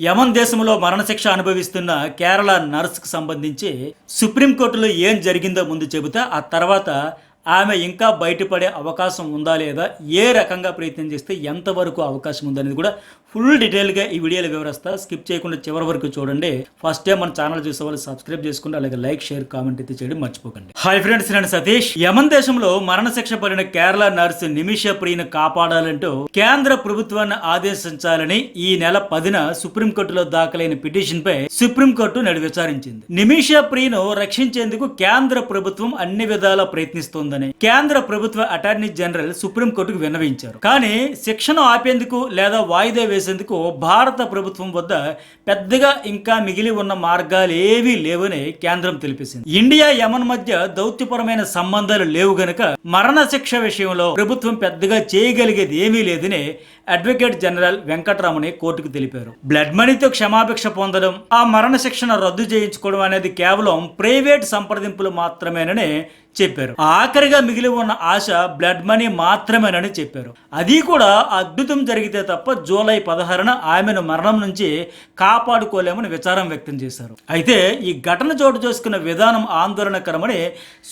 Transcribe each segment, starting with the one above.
యమన్ దేశంలో మరణశిక్ష అనుభవిస్తున్న కేరళ నర్స్కు సంబంధించి సుప్రీంకోర్టులో ఏం జరిగిందో ముందు చెబుతా, ఆ తర్వాత ఆమె ఇంకా బయటపడే అవకాశం ఉందా లేదా, ఏ రకంగా ప్రయత్నం చేస్తే ఎంతవరకు అవకాశం ఉందనేది కూడా ఫుల్ డీటెయిల్గా ఈ వీడియోలో వివరిస్తా. స్కిప్ చేయకుండా చివరి వరకు చూడండి. ఫస్ట్ టైం మన ఛానల్ చూసే వాళ్ళు సబ్స్క్రైబ్ చేసుకోండి, అలాగే లైక్ షేర్ కామెంట్ అయితే చేయడం మర్చిపోకండి. హాయ్ ఫ్రెండ్స్, నేను సతీష్. యమన్ దేశంలో మరణశిక్ష పడిన కేరళ నర్సు నిమిష ప్రియను కాపాడాలంటూ కేంద్ర ప్రభుత్వాన్ని ఆదేశించాలని ఈ నెల 10న సుప్రీంకోర్టులో దాఖలైన పిటిషన్ పై సుప్రీంకోర్టు నేడు విచారించింది. నిమిష ప్రియను రక్షించేందుకు కేంద్ర ప్రభుత్వం అన్ని విధాలా ప్రయత్నిస్తోందని కేంద్ర ప్రభుత్వ అటార్నీ జనరల్ సుప్రీంకోర్టుకు విన్నవించారు. కానీ శిక్షను ఆపేందుకు లేదా వాయిదా వేసేందుకు భారత ప్రభుత్వం వద్ద పెద్దగా ఇంకా మిగిలి ఉన్న మార్గాలు ఏవీ లేవని కేంద్రం తెలిపింది. ఇండియా యమన్ మధ్య దౌత్యపరమైన సంబంధాలు లేవు గనుక మరణశిక్ష విషయంలో ప్రభుత్వం పెద్దగా చేయగలిగేది ఏమీ లేదని అడ్వకేట్ జనరల్ వెంకటరమణి కోర్టుకు తెలిపారు. బ్లడ్ మనీతో క్షమాభిక్ష పొందడం, ఆ మరణశిక్షను రద్దు చేయించుకోవడం అనేది కేవలం ప్రైవేట్ సంప్రదింపులు మాత్రమేనని చెప్పారు. ఆఖరిగా మిగిలి ఉన్న ఆశ బ్లడ్ మనీ మాత్రమేనని చెప్పారు. అది కూడా అద్భుతం జరిగితే తప్ప జూలై 16న ఆమెను మరణం నుంచి కాపాడుకోలేమని విచారం వ్యక్తం చేశారు. అయితే ఈ ఘటన చోటు చేసుకున్న విధానం ఆందోళనకరమని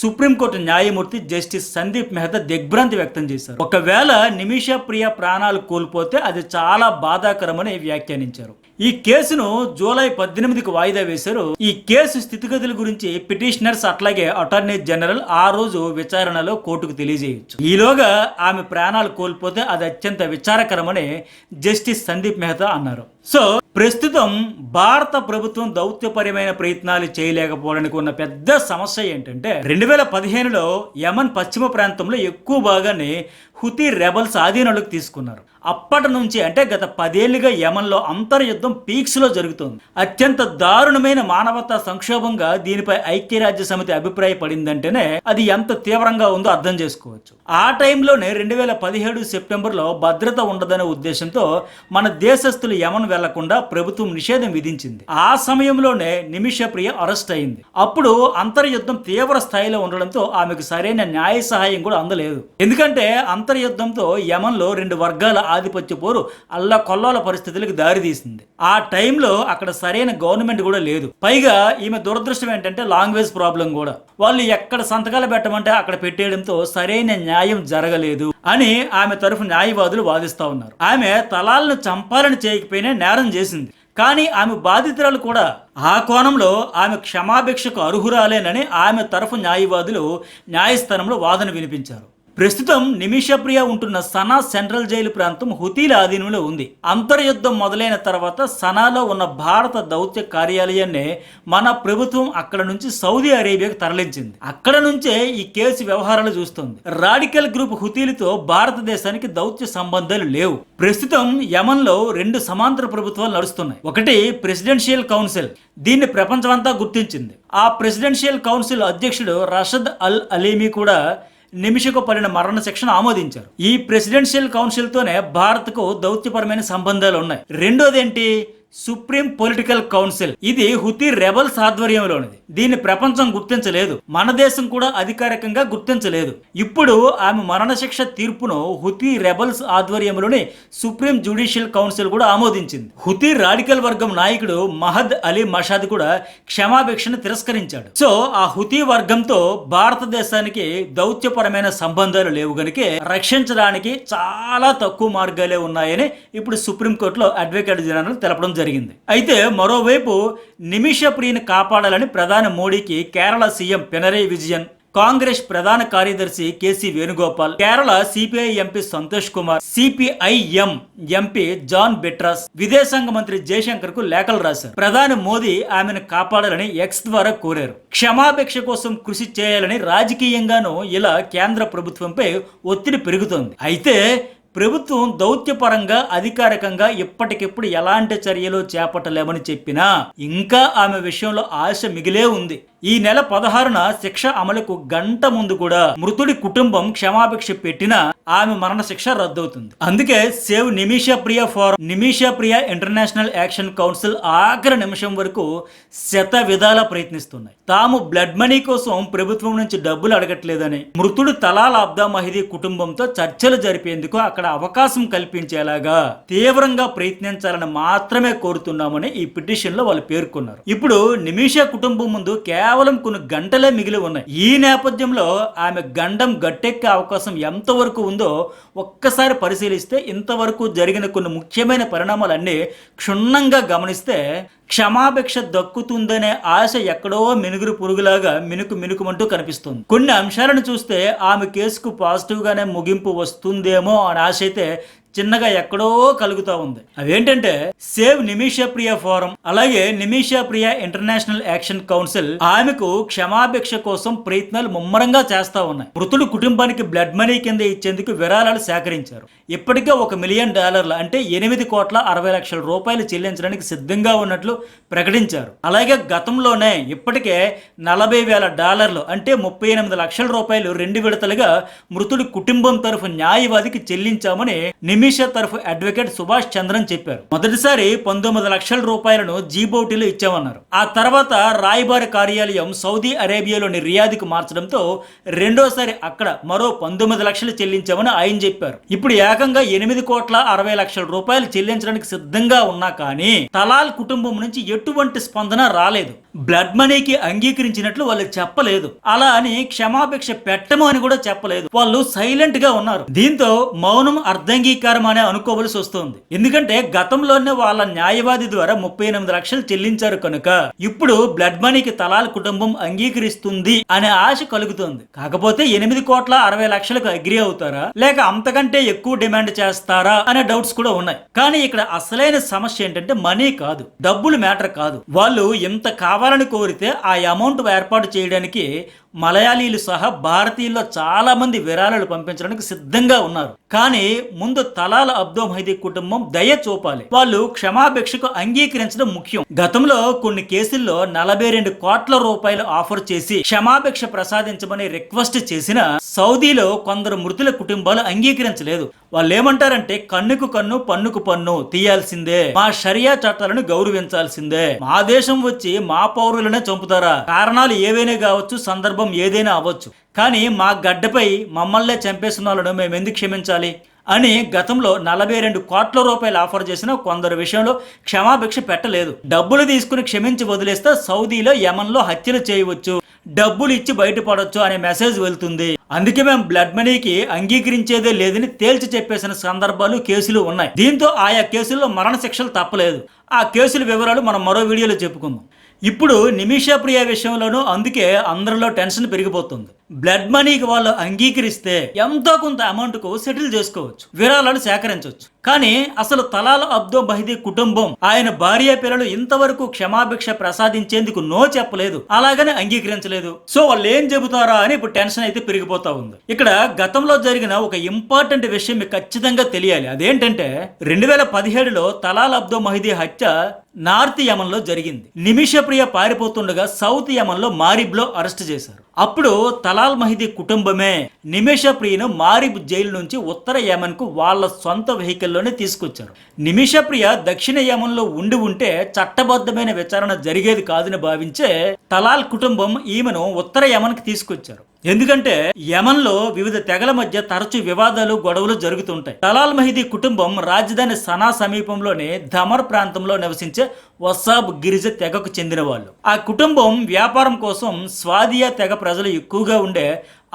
సుప్రీంకోర్టు న్యాయమూర్తి జస్టిస్ సందీప్ మెహతా దిగ్భ్రాంతి వ్యక్తం చేశారు. ఒకవేళ నిమిష ప్రియ ప్రాణాలు కోల్పోతే అది చాలా బాధాకరమని వ్యాఖ్యానించారు. ఈ కేసును జూలై 18కి వాయిదా వేశారు. ఈ కేసు స్థితిగతుల గురించి పిటిషనర్స్ అట్లాగే అటార్నీ జనరల్ ఆ రోజు విచారణలో కోర్టుకు తెలియజేయచ్చు. ఈలోగా ఆమె ప్రాణాలు కోల్పోతే అది అత్యంత విచారకరమని జస్టిస్ సందీప్ మెహతా అన్నారు. సో ప్రస్తుతం భారత ప్రభుత్వం దౌత్యపరమైన ప్రయత్నాలు చేయలేకపోవడానికి ఉన్న పెద్ద సమస్య ఏంటంటే 2015లో యమన్ పశ్చిమ ప్రాంతంలో ఎక్కువ భాగాన్ని హుతీ రెబల్స్ ఆధీనంలోకి తీసుకున్నారు. అప్పటి నుంచి అంటే గత 10 ఏళ్లుగా యమన్లో అంతర్యుద్ధం పీక్స్ లో జరుగుతోంది. అత్యంత దారుణమైన మానవతా సంక్షోభంగా దీనిపై ఐక్యరాజ్య సమితి అభిప్రాయపడిందంటేనే అది ఎంత తీవ్రంగా ఉందో అర్థం చేసుకోవచ్చు. ఆ టైంలోనే 2017 సెప్టెంబర్లో భద్రత ఉండదనే ఉద్దేశంతో మన దేశస్తులు యమన్ వెళ్లకుండా ప్రభుత్వం నిషేధం విధించింది. ఆ సమయంలోనే నిమిష ప్రియ అరెస్ట్ అయింది. అప్పుడు అంతర్యుద్ధం తీవ్ర స్థాయిలో ఉండడంతో ఆమెకు సరైన న్యాయ సహాయం కూడా అందలేదు. ఎందుకంటే అంతర్యుద్ధంతో యమన్లో 2 వర్గాల ఆధిపత్య పోరు అల్లకొల్లోల పరిస్థితులకు దారితీసింది. ఆ టైంలో అక్కడ సరైన గవర్నమెంట్ కూడా లేదు. పైగా ఈమె దురదృష్టం ఏంటంటే లాంగ్వేజ్ ప్రాబ్లం కూడా. వాళ్ళు ఎక్కడ సంతకాలు పెట్టమంటే అక్కడ పెట్టేయడంతో సరైన న్యాయం జరగలేదు అని ఆమె తరఫు న్యాయవాదులు వాదిస్తా ఉన్నారు. ఆమె తలాలను చంపాలని చేయకపోయినా నేరం చేసింది, కానీ ఆమె బాధితురాలు కూడా. ఆ కోణంలో ఆమె క్షమాభిక్షకు అర్హురాలేనని ఆమె తరఫు న్యాయవాదులు న్యాయస్థానంలో వాదన వినిపించారు. ప్రస్తుతం నిమిష ప్రియ ఉంటున్న సనా సెంట్రల్ జైలు ప్రాంతం హుతీల ఆధీనంలో ఉంది. అంతర్యుద్ధం మొదలైన తర్వాత సనాలో ఉన్న భారత దౌత్య కార్యాలయాన్ని మన ప్రభుత్వం అక్కడ నుంచి సౌదీ అరేబియాకు తరలించింది. అక్కడ నుంచే ఈ కేసు వ్యవహారాలు చూస్తోంది. రాడికల్ గ్రూప్ హుతీలతో భారతదేశానికి దౌత్య సంబంధాలు లేవు. ప్రస్తుతం యమన్లో 2 సమాంతర ప్రభుత్వాలు నడుస్తున్నాయి. ఒకటి ప్రెసిడెన్షియల్ కౌన్సిల్, దీన్ని ప్రపంచమంతా గుర్తించింది. ఆ ప్రెసిడెన్షియల్ కౌన్సిల్ అధ్యక్షుడు రషద్ అల్ అలీమీ కూడా నిమిషకు పడిన మరణ శిక్షను ఆమోదించారు. ఈ ప్రెసిడెన్షియల్ కౌన్సిల్ తోనే భారత్కు దౌత్యపరమైన సంబంధాలు ఉన్నాయి. రెండోది ఏంటి? Supreme political council. ఇది హుతీ రెబల్స్ ఆధ్వర్యంలోనిది. దీన్ని ప్రపంచం గుర్తించలేదు, మన దేశం కూడా అధికారికంగా గుర్తించలేదు. ఇప్పుడు ఆమె మరణశిక్ష తీర్పును హుతీ రెబల్స్ ఆధ్వర్యంలోని సుప్రీం జ్యుడిషియల్ కౌన్సిల్ కూడా ఆమోదించింది. హుతీ రాడికల్ వర్గం నాయకుడు మహద్ అలీ మషాద్ కూడా క్షమాభిక్షను తిరస్కరించాడు. సో ఆ హుతీ వర్గంతో భారతదేశానికి దౌత్యపరమైన సంబంధాలు లేవు గనుక రక్షించడానికి చాలా తక్కువ మార్గాలే ఉన్నాయని ఇప్పుడు సుప్రీంకోర్టులో అడ్వకేట్ జనరల్ తెలపడం జరిగింది. అయితే మరోవైపు నిమిష ప్రియను కాపాడాలని ప్రధాని మోడీకి కేరళ సీఎం పినరయ్ విజయన్, కాంగ్రెస్ ప్రధాన కార్యదర్శి K C Venugopal, Kerala CPI MP Santosh Kumar, CPIM MP John Brittas, విదేశాంగ మంత్రి జయశంకర్ కు లేఖలు రాశారు. ప్రధాని మోదీ ఆమెను కాపాడాలని ఎక్స్ ద్వారా కోరారు. క్షమాభిక్ష కోసం కృషి చేయాలని రాజకీయంగానూ ఇలా కేంద్ర ప్రభుత్వంపై ఒత్తిడి పెరుగుతోంది. అయితే ప్రభుత్వం దౌత్యపరంగా అధికారికంగా ఇప్పటికిప్పుడు ఎలాంటి చర్యలు చేపట్టలేమని చెప్పినా ఇంకా ఆమె విషయంలో ఆశ మిగిలే ఉంది. ఈ నెల 16న శిక్ష అమలుకు గంట ముందు కూడా మృతుడి కుటుంబం క్షమాభిక్ష పెట్టినా ఆమె మరణ శిక్ష రద్దవుతుంది. అందుకే సేవ్ నిమిషా ప్రియ ఫోరం, నిమిషా ప్రియ ఇంటర్నేషనల్ యాక్షన్ కౌన్సిల్ ఆఖరి నిమిషం వరకు శత విధాలా ప్రయత్నిస్తున్నాయి. తాము బ్లడ్ మనీ కోసం ప్రభుత్వం నుంచి డబ్బులు అడగట్లేదని, మృతుడు తలాల్ అబ్దా మహదీ కుటుంబంతో చర్చలు జరిపేందుకు అక్కడ అవకాశం కల్పించేలాగా తీవ్రంగా ప్రయత్నించాలని మాత్రమే కోరుతున్నామని ఈ పిటిషన్ లో వాళ్ళు పేర్కొన్నారు. ఇప్పుడు నిమిషా కుటుంబం ముందు కేవలం కొన్ని గంటలే మిగిలి ఉన్నాయి. ఈ నేపథ్యంలో ఆమె గండం గట్టెక్కే అవకాశం ఎంతవరకు ఉందో ఒక్కసారి పరిశీలిస్తే ఇంతవరకు జరిగిన కొన్ని ముఖ్యమైన పరిణామాలన్నీ క్షుణ్ణంగా గమనిస్తే క్షమాభిక్ష దక్కుతుందనే ఆశ ఎక్కడో మినుగురు పురుగులాగా మినుకుమంటూ కనిపిస్తుంది. కొన్ని అంశాలను చూస్తే ఆమె కేసుకు పాజిటివ్ గానే ముగింపు వస్తుందేమో అని ఆశ అయితే చిన్నగా ఎక్కడో కలుగుతా ఉంది. అవేంటంటే సేవ్ నిమిషా ప్రియ ఫోరం, అలాగే నిమిషా ప్రియ ఇంటర్నేషనల్ యాక్షన్ కౌన్సిల్ ఆమెకు క్షమాభిక్ష కోసం ప్రయత్నాలు ముమ్మరంగా చేస్తా ఉన్నాయి. మృతుడు కుటుంబానికి బ్లడ్ మనీ కింద ఇచ్చేందుకు విరాళాలు సేకరించారు. ఇప్పటికే $1 మిలియన్ అంటే 8,60,00,000 రూపాయలు చెల్లించడానికి సిద్ధంగా ఉన్నట్లు ప్రకటించారు. అలాగే గతంలోనే ఇప్పటికే $40,000 అంటే 38 లక్షల రూపాయలు 2 విడతలుగా మృతుడి కుటుంబం తరఫు న్యాయవాదికి చెల్లించామని నిమిషా తరఫు అడ్వకేట్ సుభాష్ చంద్రన్ చెప్పారు. మొదటిసారి 19 లక్షల రూపాయలను జీబౌటీలో ఇచ్చామన్నారు. ఆ తర్వాత రాయబారి కార్యాలయం సౌదీ అరేబియాలోని రియాద్కు మార్చడంతో రెండోసారి అక్కడ మరో 19 లక్షలు చెల్లించామని ఆయన చెప్పారు. ఇప్పుడు ఏకంగా 8,60,00,000 రూపాయలు చెల్లించడానికి సిద్ధంగా ఉన్నా కానీ తలాల్ కుటుంబం నుంచి ఎటువంటి స్పందన రాలేదు. బ్లడ్ మనీకి అంగీకరించినట్లు వాళ్ళు చెప్పలేదు. అలా అని క్షమాభిక్ష పెట్టము అని కూడా చెప్పలేదు. వాళ్ళు సైలెంట్ గా ఉన్నారు. దీంతో మౌనం అర్ధంగీకారం అనే అనుకోవలసి వస్తుంది. ఎందుకంటే గతంలోనే వాళ్ళ న్యాయవాది ద్వారా 38 లక్షలు చెల్లించారు కనుక ఇప్పుడు బ్లడ్ మనీకి తలాల్ కుటుంబం అంగీకరిస్తుంది అనే ఆశ కలుగుతుంది. కాకపోతే 8,60,00,000 అగ్రి అవుతారా లేక అంతకంటే ఎక్కువ డిమాండ్ చేస్తారా అనే డౌట్స్ కూడా ఉన్నాయి. కానీ ఇక్కడ అసలైన సమస్య ఏంటంటే మనీ కాదు, డబ్బులు మ్యాటర్ కాదు. వాళ్ళు ఎంత కావాలని కోరితే ఆ అమౌంట్ ఏర్పాటు చేయడానికి మలయాళీలు సహా భారతీయుల్లో చాలా మంది విరాళాలు పంపించడానికి సిద్ధంగా ఉన్నారు. కానీ ముందు తలాల్ అబ్దో మహదీ కుటుంబం దయ చూపాలి. వాళ్ళు క్షమాభిక్షకు అంగీకరించడం ముఖ్యం. గతంలో కొన్ని కేసుల్లో 42 కోట్ల రూపాయలు ఆఫర్ చేసి క్షమాభిక్ష ప్రసాదించమని రిక్వెస్ట్ చేసిన సౌదీలో కొందరు మృతుల కుటుంబాలు అంగీకరించలేదు. వాళ్ళు ఏమంటారంటే కన్నుకు కన్ను పన్నుకు పన్ను తీయాల్సిందే, మా షరియా చట్టాలను గౌరవించాల్సిందే, మా దేశం వచ్చి మా పౌరులనే చంపుతారా, కారణాలు ఏవైనా కావచ్చు, సందర్భం ఏదైనా అవ్వచ్చు, కానీ మా గడ్డపై మమ్మల్నే చంపేసిన వాళ్ళను మేము ఎందుకు క్షమించాలి అని గతంలో 42 కోట్ల రూపాయలు ఆఫర్ చేసిన కొందరు విషయంలో క్షమాభిక్ష పెట్టలేదు. డబ్బులు తీసుకుని క్షమించి వదిలేస్తే సౌదీలో యమన్లో హత్యలు చేయవచ్చు, డబ్బులు ఇచ్చి బయటపడొచ్చు అనే మెసేజ్ వెళ్తుంది. అందుకే మేము బ్లడ్ మనీకి అంగీకరించేదే లేదని తేల్చి చెప్పేసిన సందర్భాలు కేసులు ఉన్నాయి. దీంతో ఆయా కేసుల్లో మరణ శిక్షలు తప్పలేదు. ఆ కేసుల వివరాలు మనం మరో వీడియోలో చెప్పుకుందాం. ఇప్పుడు నిమిషా ప్రియ విషయంలోనూ అందుకే అందరిలో టెన్షన్ పెరిగిపోతుంది. బ్లడ్ మనీకి వాళ్ళు అంగీకరిస్తే ఎంతో కొంత అమౌంట్ కు సెటిల్ చేసుకోవచ్చు, విరాళాలు సేకరించవచ్చు. కానీ అసలు తలాల్ అబ్దో మహదీ కుటుంబం ఆయన భార్య పిల్లలు ఇంతవరకు క్షమాభిక్ష ప్రసాదించేందుకు నో చెప్పలేదు, అలాగనే అంగీకరించలేదు. సో వాళ్ళు ఏం చెబుతారా అని ఇప్పుడు టెన్షన్ అయితే పెరిగిపోతా ఉంది. ఇక్కడ గతంలో జరిగిన ఒక ఇంపార్టెంట్ విషయం మీకు ఖచ్చితంగా తెలియాలి. అదేంటంటే 2017లో తలాల్ అబ్దో మహదీ హత్య నార్త్ యమన్ లో జరిగింది. నిమిషా ప్రియ పారిపోతుండగా సౌత్ యమన్ లో మారిబ్ లో అరెస్ట్ చేశారు. అప్పుడు తలాల్ మహదీ కుటుంబమే నిమిషా ప్రియను మారిబ్ జైలు నుంచి ఉత్తర యమన్ కు వాళ్ళ సొంత వెహికల్లోనే తీసుకొచ్చారు. నిమిషా ప్రియ దక్షిణ యమన్ లో ఉంటే చట్టబద్ధమైన విచారణ జరిగేది కాదని భావించే తలాల్ కుటుంబం ఈమెను ఉత్తర యమన్ కి తీసుకొచ్చారు. ఎందుకంటే యమన్ లో వివిధ తెగల మధ్య తరచూ వివాదాలు, గొడవలు జరుగుతుంటాయి. తలాల్ మహదీ కుటుంబం రాజధాని సనా సమీపంలోని ధమర్ ప్రాంతంలో నివసించే వసాబ్ గిరిజ తెగకు చెందిన వాళ్ళు. ఆ కుటుంబం వ్యాపారం కోసం స్వాదియా తెగ ప్రజలు ఎక్కువగా ఉండే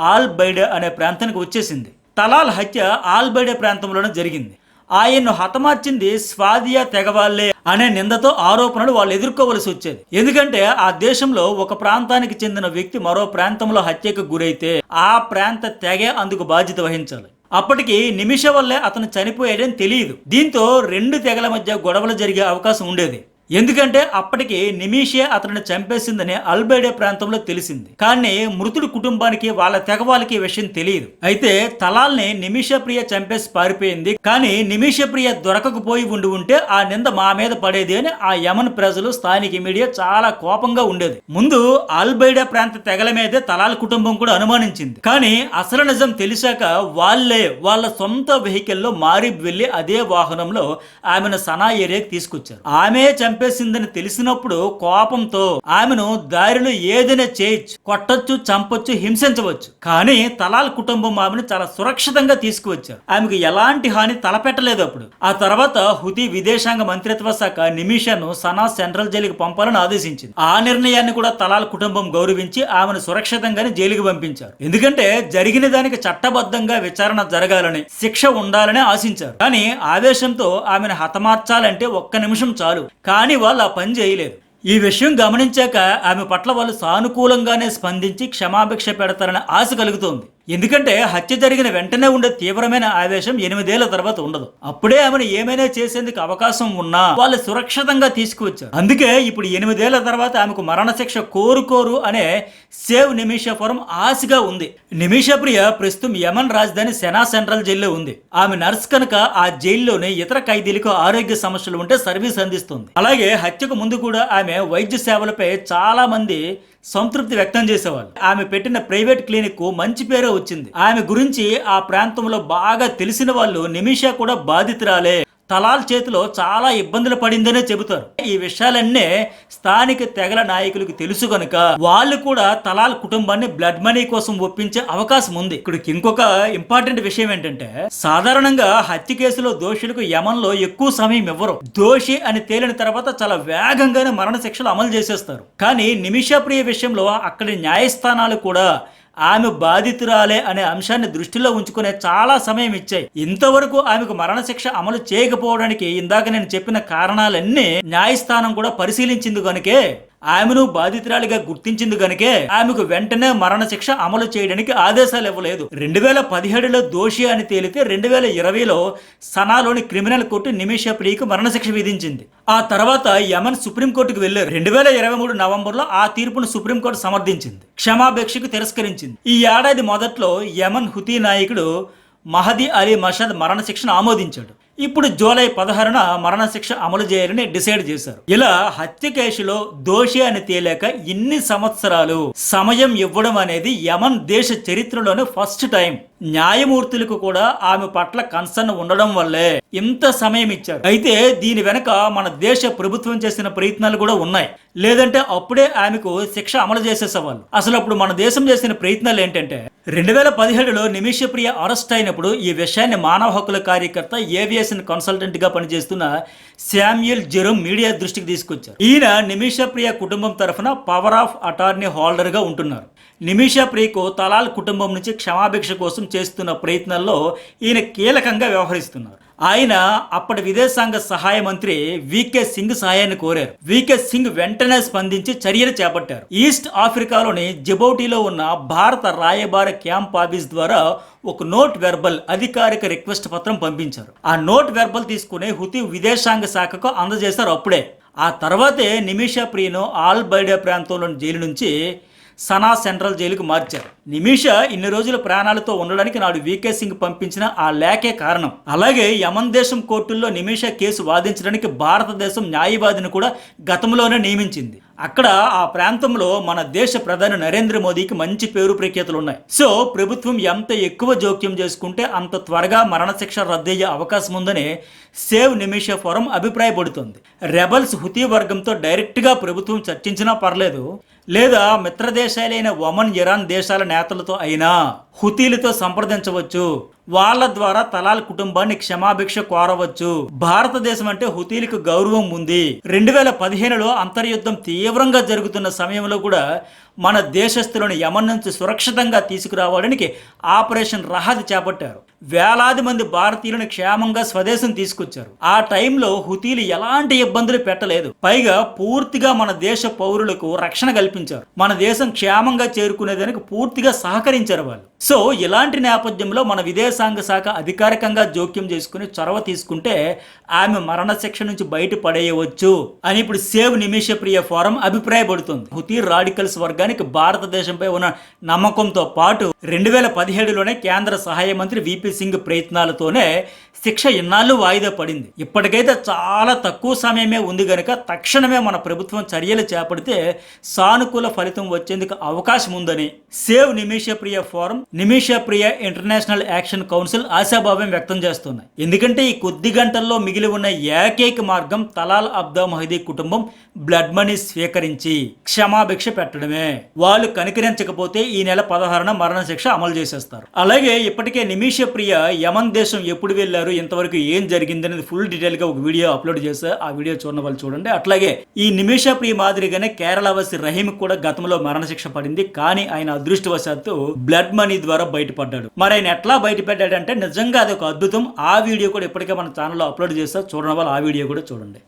ఆల్ బైడే అనే ప్రాంతానికి వచ్చేసింది. తలాల్ హత్య ఆల్ బైడే ప్రాంతంలోనే జరిగింది. ఆయన్ను హతమార్చింది స్వాదియా తెగవాళ్లే అనే నిందతో ఆరోపణలు వాళ్ళు ఎదుర్కోవలసి వచ్చేది. ఎందుకంటే ఆ దేశంలో ఒక ప్రాంతానికి చెందిన వ్యక్తి మరో ప్రాంతంలో హత్యకు గురైతే ఆ ప్రాంత తెగే అందుకు బాధ్యత వహించాలి. అప్పటికి నిమిష వల్లే అతను చనిపోయాడని తెలియదు. దీంతో 2 తెగల మధ్య గొడవలు జరిగే అవకాశం ఉండేది. ఎందుకంటే అప్పటికి నిమిషే అతన్ని చంపేసిందని అల్బైడే ప్రాంతంలో తెలిసింది. కానీ మృతుడి కుటుంబానికి వాళ్ళ తెగవాళ్ళకి ఈ విషయం తెలియదు. అయితే తలాల్ని నిమిషప్రియ చంపేసి పారిపోయింది, కానీ నిమిషప్రియ దొరకకపోయి ఉంటే ఆ నింద మా మీద పడేది అని ఆ యమన్ ప్రజలు, స్థానిక మీడియా చాలా కోపంగా ఉండేది. ముందు అల్బైడా ప్రాంత తెగల మీదే తలాల్ కుటుంబం కూడా అనుమానించింది. కానీ అసలు నిజం తెలిసాక వాళ్ళ సొంత వెహికల్లో మారిబ్ వెళ్లి అదే వాహనంలో ఆమెను సనా ఏరియాకి తీసుకొచ్చారు. ఆమె చంపేసిందని తెలిసినప్పుడు కోపంతో ఆమెను దారిలో ఏదైనా చేయొచ్చు, కొట్టొచ్చు, చంపొచ్చు, హింసించవచ్చు. కానీ తలాల్ కుటుంబం ఆమెను చాలా సురక్షితంగా తీసుకువచ్చారు. ఆమెకు ఎలాంటి హాని తలపెట్టలేదు. అప్పుడు ఆ తర్వాత హుతీ విదేశాంగ మంత్రిత్వ శాఖ నిమిషాను సనా సెంట్రల్ జైలుకి పంపాలని ఆదేశించింది. ఆ నిర్ణయాన్ని కూడా తలాల్ కుటుంబం గౌరవించి ఆమెను సురక్షితంగానే జైలుకి పంపించారు. ఎందుకంటే జరిగిన దానికి చట్టబద్ధంగా విచారణ జరగాలని, శిక్ష ఉండాలని ఆశించారు. కానీ ఆవేశంతో ఆమెను హతమార్చాలంటే ఒక్క నిమిషం చాలు. కానీ వాళ్ళు ఆ పని చేయలేదు. ఈ విషయం గమనించాక ఆమె పట్ల వాళ్ళు సానుకూలంగానే స్పందించి క్షమాభిక్ష పెడతారనే ఆశ కలుగుతోంది. ఎందుకంటే హత్య జరిగిన వెంటనే ఉండే తీవ్రమైన ఆవేశం 8 ఏళ్ల తర్వాత ఉండదు. అప్పుడే ఆమెను ఏమైనా చేసేందుకు అవకాశం ఉన్నా వాళ్ళు సురక్షితంగా తీసుకువచ్చారు. అందుకే ఇప్పుడు 8 ఏళ్ల తర్వాత ఆమెకు మరణశిక్ష కోరుకోరు అనే సేవ్ నిమిషా ఫోరం ఆశగా ఉంది. నిమిషా ప్రియ ప్రస్తుతం యమన్ రాజధాని సెనా సెంట్రల్ జైల్లో ఉంది. ఆమె నర్స్ కనుక ఆ జైల్లోనే ఇతర ఖైదీలకు ఆరోగ్య సమస్యలు ఉంటే సర్వీస్ అందిస్తుంది. అలాగే హత్యకు ముందు కూడా ఆమె వైద్య సేవలపై చాలా మంది సంతృప్తి వ్యక్తం చేసేవాళ్ళు. ఆమె పెట్టిన ప్రైవేట్ క్లినిక్ కు మంచి పేరు వచ్చింది. ఆమె గురించి ఆ ప్రాంతంలో బాగా తెలిసిన వాళ్ళు నిమిషా కూడా బాధితురాలే, తలాల్ చేతిలో చాలా ఇబ్బందులు పడిందనే చెబుతారు. ఈ విషయాలన్నీ స్థానిక తెగల నాయకులకు తెలుసు కనుక వాళ్ళు కూడా తలాల్ కుటుంబాన్ని బ్లడ్ మనీ కోసం ఒప్పించే అవకాశం ఉంది. ఇక్కడ ఇంకొక ఇంపార్టెంట్ విషయం ఏంటంటే, సాధారణంగా హత్య కేసులో దోషులకు యమన్లో ఎక్కువ సమయం ఇవ్వరు. దోషి అని తేలిన తర్వాత చాలా వేగంగానే మరణ శిక్షలు అమలు చేసేస్తారు. కానీ నిమిషా ప్రియ విషయంలో అక్కడి న్యాయస్థానాలు కూడా ఆమె బాధితురాలే అనే అంశాన్ని దృష్టిలో ఉంచుకునే చాలా సమయం ఇచ్చాయి. ఇంతవరకు ఆమెకు మరణశిక్ష అమలు చేయకపోవడానికి ఇందాక నేను చెప్పిన కారణాలన్నీ న్యాయస్థానం కూడా పరిశీలించింది కనుకే, ఆమెను బాధితురాలిగా గుర్తించింది కనుకే ఆమెకు వెంటనే మరణశిక్ష అమలు చేయడానికి ఆదేశాలు ఇవ్వలేదు. 2017లో దోషి అని తేలితే 2020లో సనాలోని క్రిమినల్ కోర్టు నిమిషా ప్రియకు మరణశిక్ష విధించింది. ఆ తర్వాత యమన్ సుప్రీంకోర్టుకు వెళ్లారు. 2023 నవంబర్లో ఆ తీర్పును సుప్రీంకోర్టు సమర్థించింది, క్షమాభిక్షకు తిరస్కరించింది. ఈ ఏడాది మొదట్లో యమన్ హుతీ నాయకుడు మహదీ అలీ మషద్ మరణశిక్షను ఆమోదించాడు. ఇప్పుడు జూలై 16న మరణశిక్ష అమలు చేయాలని డిసైడ్ చేశారు. ఇలా హత్య కేసులో దోషి అని తేలాక ఇన్ని సంవత్సరాలు సమయం ఇవ్వడం అనేది యమన్ దేశ చరిత్రలోనే ఫస్ట్ టైం. న్యాయమూర్తులకు కూడా ఆమె పట్ల కన్సర్న్ ఉండడం వల్లే ఇంత సమయం ఇచ్చారు. అయితే దీని వెనక మన దేశ ప్రభుత్వం చేసిన ప్రయత్నాలు కూడా ఉన్నాయి. లేదంటే అప్పుడే ఆమెకు శిక్ష అమలు చేసేసేవాళ్ళు. అసలు అప్పుడు మన దేశం చేసిన ప్రయత్నాలు ఏంటంటే, 2017లో నిమిషా ప్రియ అరెస్ట్ అయినప్పుడు ఈ విషయాన్ని మానవ హక్కుల కార్యకర్త, ఏవియేషన్ కన్సల్టెంట్ గా పనిచేస్తున్న శామ్యూల్ జెరోమ్ మీడియా దృష్టికి తీసుకొచ్చారు. ఈయన నిమిషా ప్రియ కుటుంబం తరఫున పవర్ ఆఫ్ అటార్నీ హోల్డర్ గా ఉంటున్నారు. నిమిషా ప్రియకు తలాల్ కుటుంబం నుంచి క్షమాభిక్ష కోసం చేస్తున్న ప్రయత్నాల్లో ఈయన కీలకంగా వ్యవహరిస్తున్నారు. ఆయన అప్పటి విదేశాంగ సహాయ మంత్రి వికే సింగ్ సహాయాన్ని కోరారు. వికే సింగ్ వెంటనే స్పందించి చర్యలు చేపట్టారు. ఈస్ట్ ఆఫ్రికాలోని జిబౌటీలో ఉన్న భారత రాయబార క్యాంప్ ఆఫీస్ ద్వారా ఒక నోట్ వెర్బల్ అధికారిక రిక్వెస్ట్ పత్రం పంపించారు. ఆ నోట్ వెర్బల్ తీసుకుని హుతీ విదేశాంగ శాఖకు అందజేశారు. అప్పుడే ఆ తర్వాతే నిమిషా ప్రియను ఆల్ బైడా ప్రాంతంలోని జైలు నుంచి సనా సెంట్రల్ జైలుకు మార్చారు. నిమిషా ఇన్ని రోజుల ప్రాణాలతో ఉండడానికి నాడు వికే సింగ్ పంపించిన ఆ లేఖే కారణం. అలాగే యమన్ దేశం కోర్టుల్లో నిమిషా కేసు వాదించడానికి భారతదేశం న్యాయవాదిని కూడా గతంలోనే నియమించింది. అక్కడ ఆ ప్రాంతంలో మన దేశ ప్రధాని నరేంద్ర మోదీకి మంచి పేరు ప్రఖ్యాతులు ఉన్నాయి. సో ప్రభుత్వం ఎంత ఎక్కువ జోక్యం చేసుకుంటే అంత త్వరగా మరణశిక్ష రద్దయ్యే అవకాశం ఉందని సేవ్ నిమిషా ఫోరం అభిప్రాయపడుతుంది. రెబల్స్ హుతీ వర్గంతో డైరెక్ట్ గా ప్రభుత్వం చర్చించినా పర్లేదు, లేదా మిత్ర దేశాలైన ఒమన్, ఇరాన్ దేశాల నేతలతో అయినా హుతీలతో సంప్రదించవచ్చు. వాళ్ళ ద్వారా తలాల్ కుటుంబాన్ని క్షమాభిక్ష కోరవచ్చు. భారతదేశం అంటే హుతీలకు గౌరవం ఉంది. 2015లో అంతర్యుద్ధం తీవ్రంగా జరుగుతున్న సమయంలో కూడా మన దేశస్తులను యమన్ నుంచి సురక్షితంగా తీసుకురావడానికి ఆపరేషన్ రహద్ చేపట్టారు. వేలాది మంది భారతీయులను క్షేమంగా స్వదేశం తీసుకొచ్చారు. ఆ టైంలో హుతీలు ఎలాంటి ఇబ్బందులు పెట్టలేదు. పైగా పూర్తిగా మన దేశ పౌరులకు రక్షణ కల్పించారు. మన దేశం క్షేమంగా చేరుకునేదానికి పూర్తిగా సహకరించారు వాళ్ళు. సో ఇలాంటి నేపథ్యంలో మన విదేశాంగ శాఖ అధికారికంగా జోక్యం చేసుకుని చొరవ తీసుకుంటే ఆమె మరణశిక్ష నుంచి బయటపడేయవచ్చు అని ఇప్పుడు సేవ్ నిమిషప్రియ ఫోరం అభిప్రాయపడుతుంది. హుతీ రాడికల్స్ వర్గానికి భారతదేశంపై ఉన్న నమ్మకంతో పాటు 2017లోనే కేంద్ర సహాయ మంత్రి విపి సింగ్ ప్రయత్నాలతోనే శిక్ష ఇన్నాళ్ళు వాయిదా పడింది. ఇప్పటికైతే చాలా తక్కువ సమయమే ఉంది గనుక తక్షణమే మన ప్రభుత్వం చర్యలు చేపడితే సానుకూల ఫలితం వచ్చేందుకు అవకాశం ఉందని save Nimisha Priya forum, Nimishapriya international action council ఆశాభావం వ్యక్తం చేస్తున్నాయి. ఎందుకంటే ఈ కొద్ది గంటల్లో మిగిలి ఉన్న ఏకైక మార్గం తలాల్ అబ్దా మహదీ కుటుంబం బ్లడ్ మనీ స్వీకరించి క్షమాభిక్ష పెట్టడమే. వాళ్ళు కనికరించకపోతే ఈ నెల 16న మరణశిక్ష అమలు చేసేస్తారు. అలాగే ఇప్పటికే నిమిషప్రియ యమన్ దేశం ఎప్పుడు వెళ్లారు, ఇంతవరకు ఏం జరిగింది అనేది ఫుల్ డీటెయిల్ గా ఒక వీడియో అప్లోడ్ చేశా. ఆ వీడియో చూడని వాళ్ళు చూడండి. అట్లాగే ఈ నిమిషప్రియ మాదిరిగానే కేరళవాసి రహీం కూడా గతంలో మరణశిక్ష పడింది. కానీ ఆయన అదృష్టవశాత్తు బ్లడ్ మనీ ద్వారా బయటపడ్డాడు. మరి ఆయన ఎట్లా బయటపడ్డాడంటే నిజంగా అది ఒక అద్భుతం. ఆ వీడియో కూడా ఇప్పటికే మన ఛానల్లో అప్లోడ్ చేస్తా. చూడని వాళ్ళు ఆ వీడియో కూడా చూడండి.